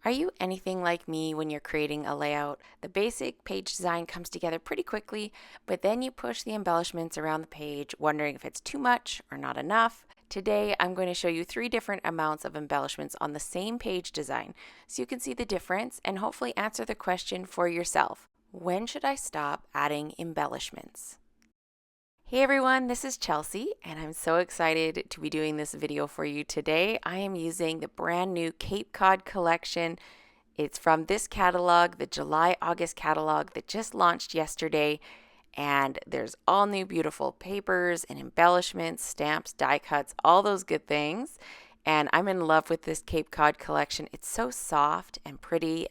Are you anything like me when you're creating a layout? The basic page design comes together pretty quickly, but then you push the embellishments around the page, wondering if it's too much or not enough. Today, I'm going to show you 3 different amounts of embellishments on the same page design so you can see the difference and hopefully answer the question for yourself. When should I stop adding embellishments? Hey everyone, this is Chelsea, and I'm so excited to be doing this video for you today. I am using the brand new Cape Cod collection. It's from this catalog, the July-August catalog that just launched yesterday, and there's all new beautiful papers and embellishments, stamps, die cuts, all those good things. And I'm in love with this Cape Cod collection. It's so soft and pretty,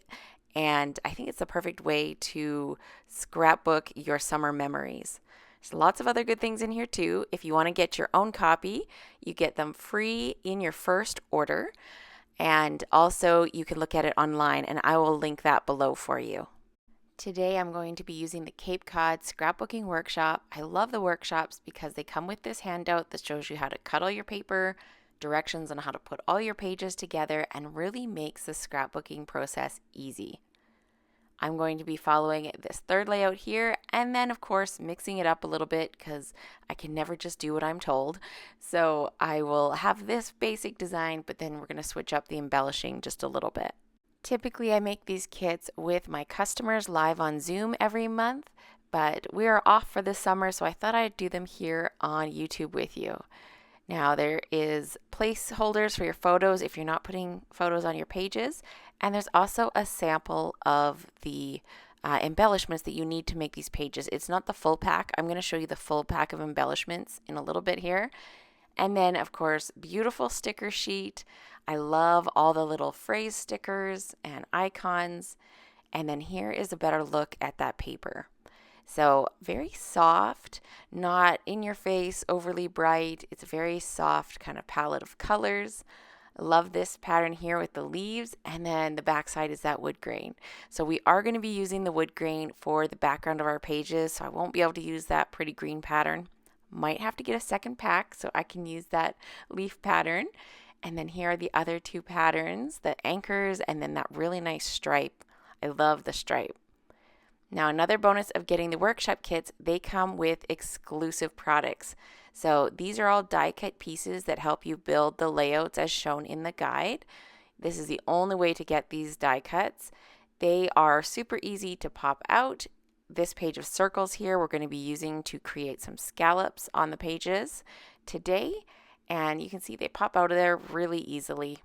and I think it's the perfect way to scrapbook your summer memories. There's lots of other good things in here too. If you want to get your own copy, you get them free in your first order. And also you can look at it online, and I will link that below for you. Today I'm going to be using the Cape Cod Scrapbooking Workshop. I love the workshops because they come with this handout that shows you how to cut all your paper, directions on how to put all your pages together, and really makes the scrapbooking process easy. I'm going to be following this third layout here, and then of course mixing it up a little bit because I can never just do what I'm told. So I will have this basic design, but then we're going to switch up the embellishing just a little bit. Typically I make these kits with my customers live on Zoom every month, but we are off for the summer, so I thought I'd do them here on YouTube with you. Now there is placeholders for your photos if you're not putting photos on your pages, and there's also a sample of the embellishments that you need to make these pages. It's not the full pack. I'm going to show you the full pack of embellishments in a little bit here. And then of course, beautiful sticker sheet. I love all the little phrase stickers and icons. And then here is a better look at that paper. So very soft, not in your face, overly bright. It's a very soft kind of palette of colors. I love this pattern here with the leaves, and then the back side is that wood grain. So we are going to be using the wood grain for the background of our pages, so I won't be able to use that pretty green pattern. Might have to get a second pack so I can use that leaf pattern. And then here are the other 2 patterns, the anchors and then that really nice stripe. I love the stripe. Now, another bonus of getting the workshop kits, they come with exclusive products. So these are all die cut pieces that help you build the layouts as shown in the guide. This is the only way to get these die cuts. They are super easy to pop out. This page of circles here we're going to be using to create some scallops on the pages today. And you can see they pop out of there really easily.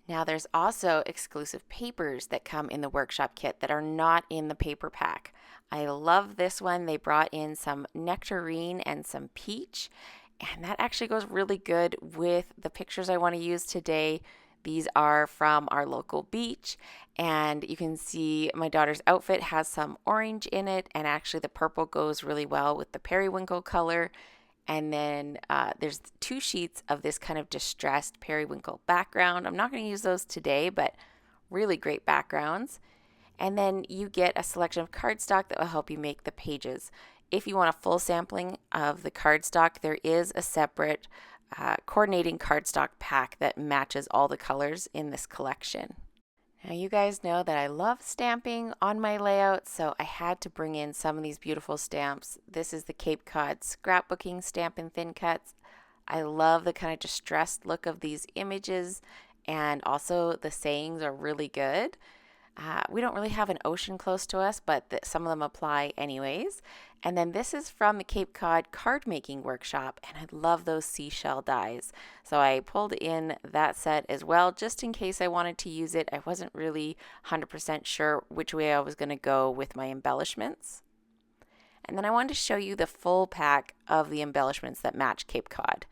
Now there's also exclusive papers that come in the workshop kit that are not in the paper pack. I love this one. They brought in some nectarine and some peach, and that actually goes really good with the pictures I want to use today. These are from our local beach, and you can see my daughter's outfit has some orange in it, and actually the purple goes really well with the periwinkle color. And then there's 2 sheets of this kind of distressed periwinkle background. I'm not going to use those today, but really great backgrounds. And then you get a selection of cardstock that will help you make the pages. If you want a full sampling of the cardstock, there is a separate coordinating cardstock pack that matches all the colors in this collection. Now you guys know that I love stamping on my layout, so I had to bring in some of these beautiful stamps. This is the Cape Cod Scrapbooking Stamp and Thin Cuts. I love the kind of distressed look of these images, and also the sayings are really good. We don't really have an ocean close to us, but some of them apply anyways. And then this is from the Cape Cod card making workshop, and I love those seashell dies. So I pulled in that set as well, just in case I wanted to use it. I wasn't really 100% sure which way I was going to go with my embellishments. And then I wanted to show you the full pack of the embellishments that match Cape Cod.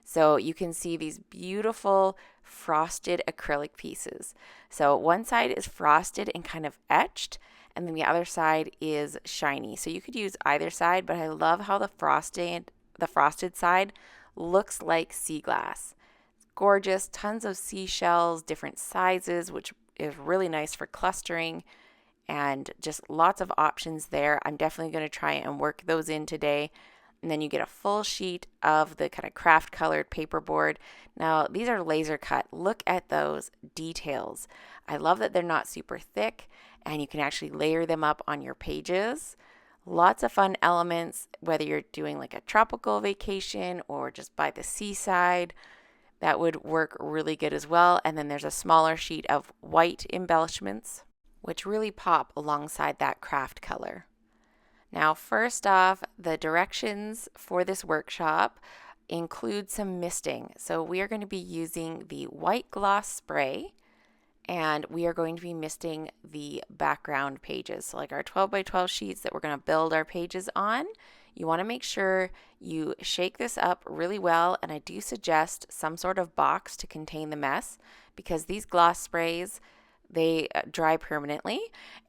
So you can see these beautiful frosted acrylic pieces. So one side is frosted and kind of etched, and then the other side is shiny. So you could use either side, but I love how the frosted side looks like sea glass. It's gorgeous, tons of seashells, different sizes, which is really nice for clustering, and just lots of options there. I'm definitely going to try and work those in today. and then you get a full sheet of the kind of craft colored paperboard. Now, these are laser cut. Look at those details. I love that they're not super thick, and you can actually layer them up on your pages. Lots of fun elements, whether you're doing like a tropical vacation or just by the seaside. That would work really good as well. And then there's a smaller sheet of white embellishments, which really pop alongside that craft color. Now, first off, the directions for this workshop include some misting. So we are going to be using the white gloss spray, and we are going to be misting the background pages. So like our 12 by 12 sheets that we're going to build our pages on. You want to make sure you shake this up really well, and I do suggest some sort of box to contain the mess, because these gloss sprays, they dry permanently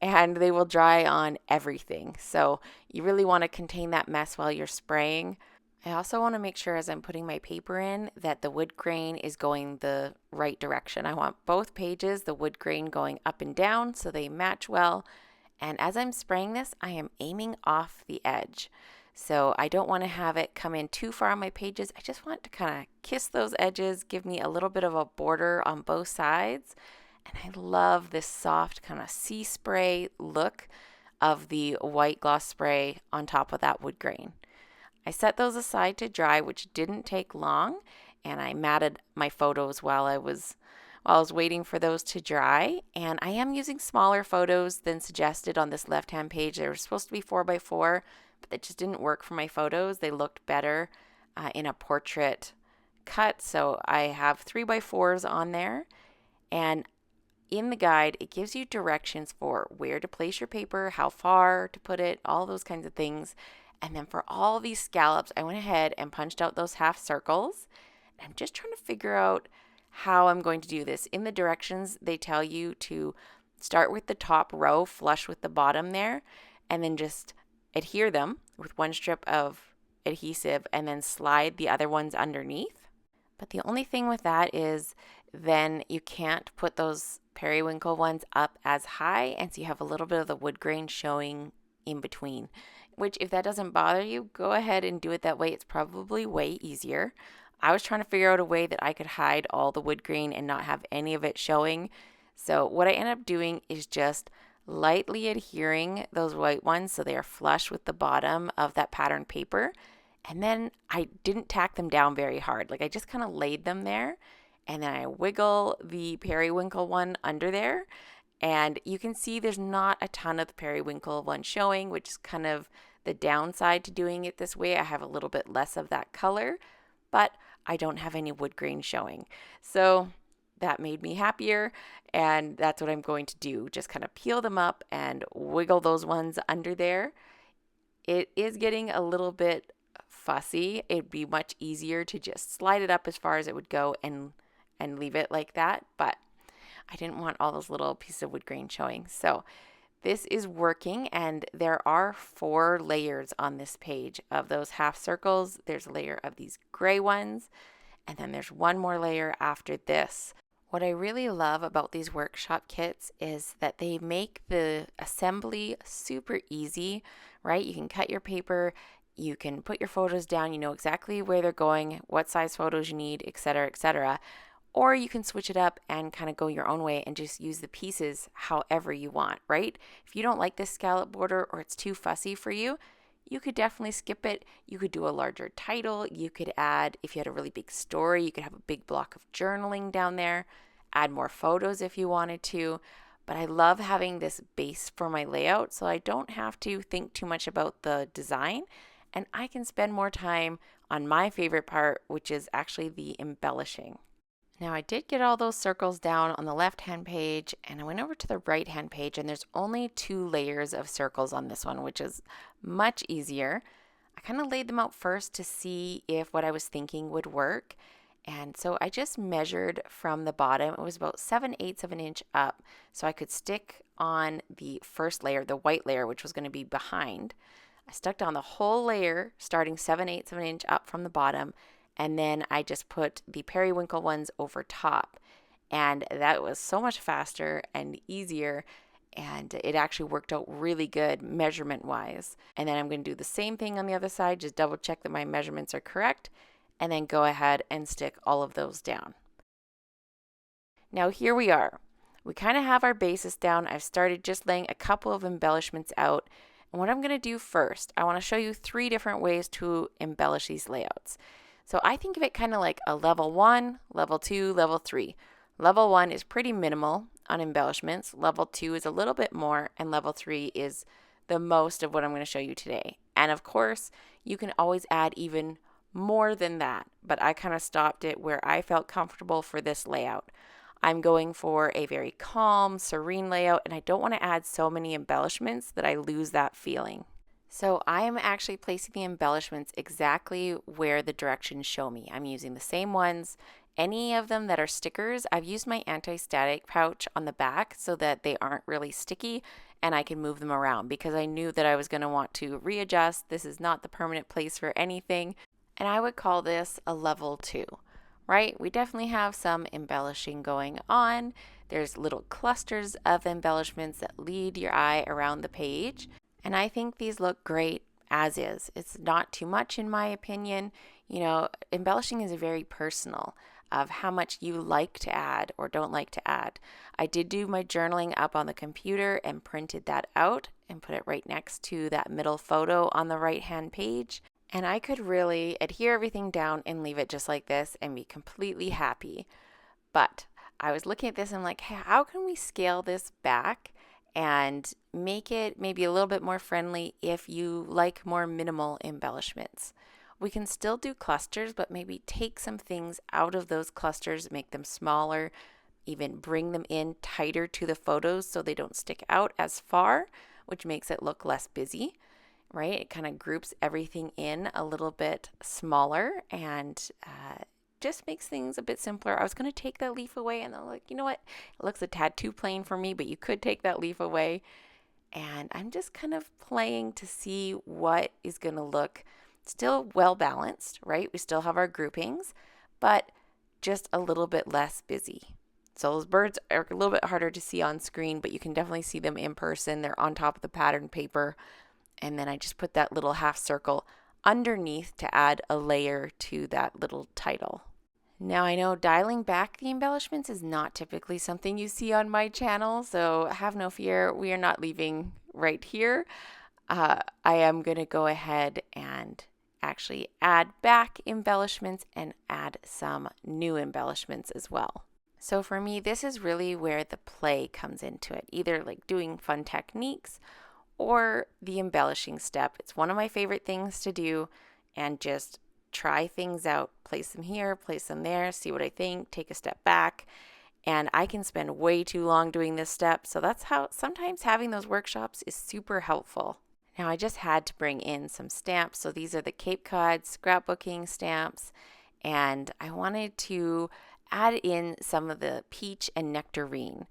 and they will dry on everything. So you really want to contain that mess while you're spraying. I also want to make sure as I'm putting my paper in that the wood grain is going the right direction. I want both pages, the wood grain going up and down so they match well. And as I'm spraying this, I am aiming off the edge. So I don't want to have it come in too far on my pages. I just want to kind of kiss those edges, give me a little bit of a border on both sides. And I love this soft kind of sea spray look of the white gloss spray on top of that wood grain. I set those aside to dry, which didn't take long, and I matted my photos while I was waiting for those to dry. And I am using smaller photos than suggested on this left-hand page. They were supposed to be 4x4, but that just didn't work for my photos. They looked better in a portrait cut, so I have 3x4s on there. And in the guide, it gives you directions for where to place your paper, how far to put it, all those kinds of things. And then for all these scallops, I went ahead and punched out those half circles. I'm just trying to figure out how I'm going to do this. In the directions, they tell you to start with the top row flush with the bottom there, and then just adhere them with one strip of adhesive and then slide the other ones underneath. But the only thing with that is then you can't put those periwinkle ones up as high, and so you have a little bit of the wood grain showing in between, which if that doesn't bother you, go ahead and do it that way. It's probably way easier. I was trying to figure out a way that I could hide all the wood grain and not have any of it showing. So what I ended up doing is just lightly adhering those white ones so they are flush with the bottom of that pattern paper. And then I didn't tack them down very hard. Like I just kind of laid them there, and then I wiggle the periwinkle one under there. And you can see there's not a ton of the periwinkle one showing, which is kind of the downside to doing it this way. I have a little bit less of that color, but I don't have any wood grain showing. So that made me happier, and that's what I'm going to do. Just kind of peel them up and wiggle those ones under there. It is getting a little bit fussy. It'd be much easier to just slide it up as far as it would go and leave it like that, but I didn't want all those little pieces of wood grain showing. So this is working, and there are 4 layers on this page of those half circles. There's a layer of these gray ones, and then there's one more layer after this. What I really love about these workshop kits is that they make the assembly super easy, right? You can cut your paper, you can put your photos down, you know exactly where they're going, what size photos you need, etc., etc. Or you can switch it up and kind of go your own way and just use the pieces however you want, right? If you don't like this scallop border or it's too fussy for you, you could definitely skip it. You could do a larger title. You could add, if you had a really big story, you could have a big block of journaling down there, add more photos if you wanted to. But I love having this base for my layout, so I don't have to think too much about the design, and I can spend more time on my favorite part, which is actually the embellishing. Now I did get all those circles down on the left-hand page, and I went over to the right-hand page, and there's only 2 layers of circles on this one, which is much easier. I kind of laid them out first to see if what I was thinking would work. And so I just measured from the bottom. It was about 7/8 of an inch up, so I could stick on the first layer, the white layer, which was going to be behind. I stuck down the whole layer, starting 7/8 of an inch up from the bottom, and then I just put the periwinkle ones over top. And that was so much faster and easier. and it actually worked out really good measurement wise. And then I'm going to do the same thing on the other side, just double check that my measurements are correct, and then go ahead and stick all of those down. Now here we are. We kind of have our basis down. I've started just laying a couple of embellishments out. And what I'm going to do first, I want to show you 3 different ways to embellish these layouts. So I think of it kind of like a level 1, level 2, level 3. Level 1 is pretty minimal on embellishments. Level 2 is a little bit more, and level 3 is the most of what I'm going to show you today. And of course, you can always add even more than that, but I kind of stopped it where I felt comfortable for this layout. I'm going for a very calm, serene layout, and I don't want to add so many embellishments that I lose that feeling. So I am actually placing the embellishments exactly where the directions show me. I'm using the same ones. Any of them that are stickers, I've used my anti-static pouch on the back so that they aren't really sticky and I can move them around because I knew that I was going to want to readjust. This is not the permanent place for anything, and I would call this a level 2. Right? We definitely have some embellishing going on. There's little clusters of embellishments that lead your eye around the page. And I think these look great as is. It's not too much in my opinion. You know, embellishing is very personal of how much you like to add or don't like to add. I did do my journaling up on the computer and printed that out and put it right next to that middle photo on the right-hand page. And I could really adhere everything down and leave it just like this and be completely happy. But I was looking at this and I'm like, hey, how can we scale this back and make it maybe a little bit more friendly if you like more minimal embellishments? We can still do clusters, but maybe take some things out of those clusters, make them smaller, even bring them in tighter to the photos so they don't stick out as far, which makes it look less busy. Right? It kind of groups everything in a little bit smaller and just makes things a bit simpler. I was going to take that leaf away and I'm like, you know what? It looks a tad too plain for me, but you could take that leaf away. And I'm just kind of playing to see what is going to look still well balanced, right? We still have our groupings, but just a little bit less busy. So those birds are a little bit harder to see on screen, but you can definitely see them in person. They're on top of the pattern paper. And then I just put that little half circle underneath to add a layer to that little title. Now I know dialing back the embellishments is not typically something you see on my channel, so have no fear, we are not leaving right here. I am going to go ahead and actually add back embellishments and add some new embellishments as well. So for me, this is really where the play comes into it, either like doing fun techniques or the embellishing step. It's one of my favorite things to do and just try things out. Place them here, place them there, see what I think, take a step back. And I can spend way too long doing this step. So that's how sometimes having those workshops is super helpful. Now I just had to bring in some stamps. So these are the Cape Cod scrapbooking stamps. And I wanted to add in some of the peach and nectarine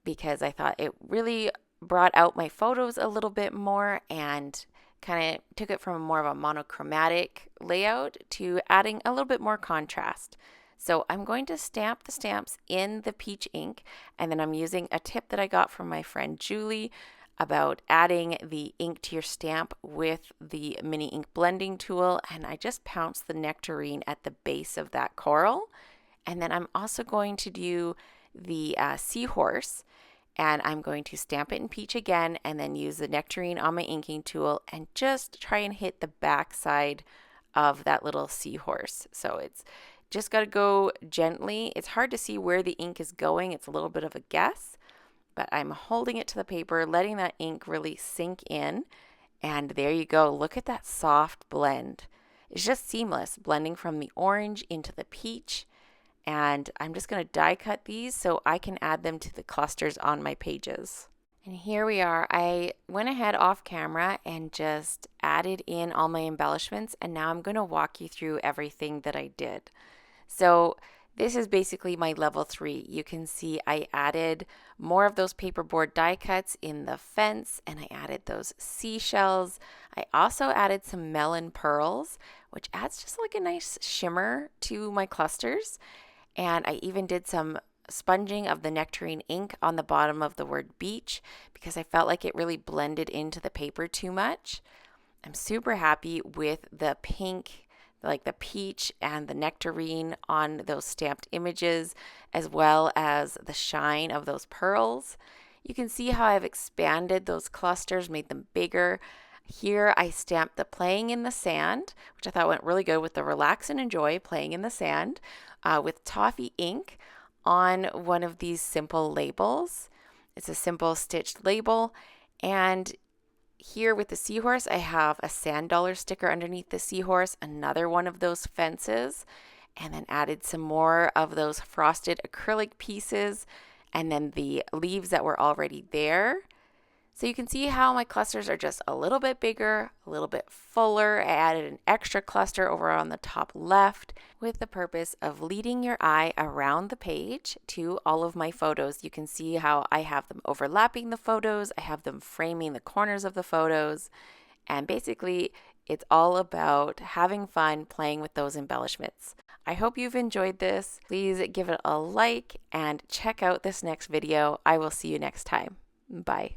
because I thought it really brought out my photos a little bit more and kind of took it from more of a monochromatic layout to adding a little bit more contrast. So I'm going to stamp the stamps in the peach ink, and then I'm using a tip that I got from my friend Julie about adding the ink to your stamp with the mini ink blending tool, and I just pounced the nectarine at the base of that coral. And then I'm also going to do the seahorse, and I'm going to stamp it in peach again and then use the nectarine on my inking tool and just try and hit the back side of that little seahorse. So it's just got to go gently. It's hard to see where the ink is going. It's a little bit of a guess, but I'm holding it to the paper, letting that ink really sink in. And there you go. Look at that soft blend. It's just seamless, blending from the orange into the peach. And I'm just going to die cut these so I can add them to the clusters on my pages. And here we are. I went ahead off camera and just added in all my embellishments, and now I'm going to walk you through everything that I did. So this is basically my level 3. You can see I added more of those paperboard die cuts in the fence, and I added those seashells. I also added some Melon Pearls, which adds just like a nice shimmer to my clusters. And I even did some sponging of the Nectarine ink on the bottom of the word beach because I felt like it really blended into the paper too much. I'm super happy with the pink, like the peach and the nectarine on those stamped images, as well as the shine of those pearls. You can see how I've expanded those clusters, made them bigger. Here I stamped the playing in the sand, which I thought went really good with the relax and enjoy playing in the sand, with toffee ink on one of these simple labels. It's a simple stitched label, and here with the seahorse, I have a sand dollar sticker underneath the seahorse, another one of those fences, and then added some more of those frosted acrylic pieces, and then the leaves that were already there. So you can see how my clusters are just a little bit bigger, a little bit fuller. I added an extra cluster over on the top left with the purpose of leading your eye around the page to all of my photos. You can see how I have them overlapping the photos. I have them framing the corners of the photos. And basically, it's all about having fun playing with those embellishments. I hope you've enjoyed this. Please give it a like and check out this next video. I will see you next time. Bye.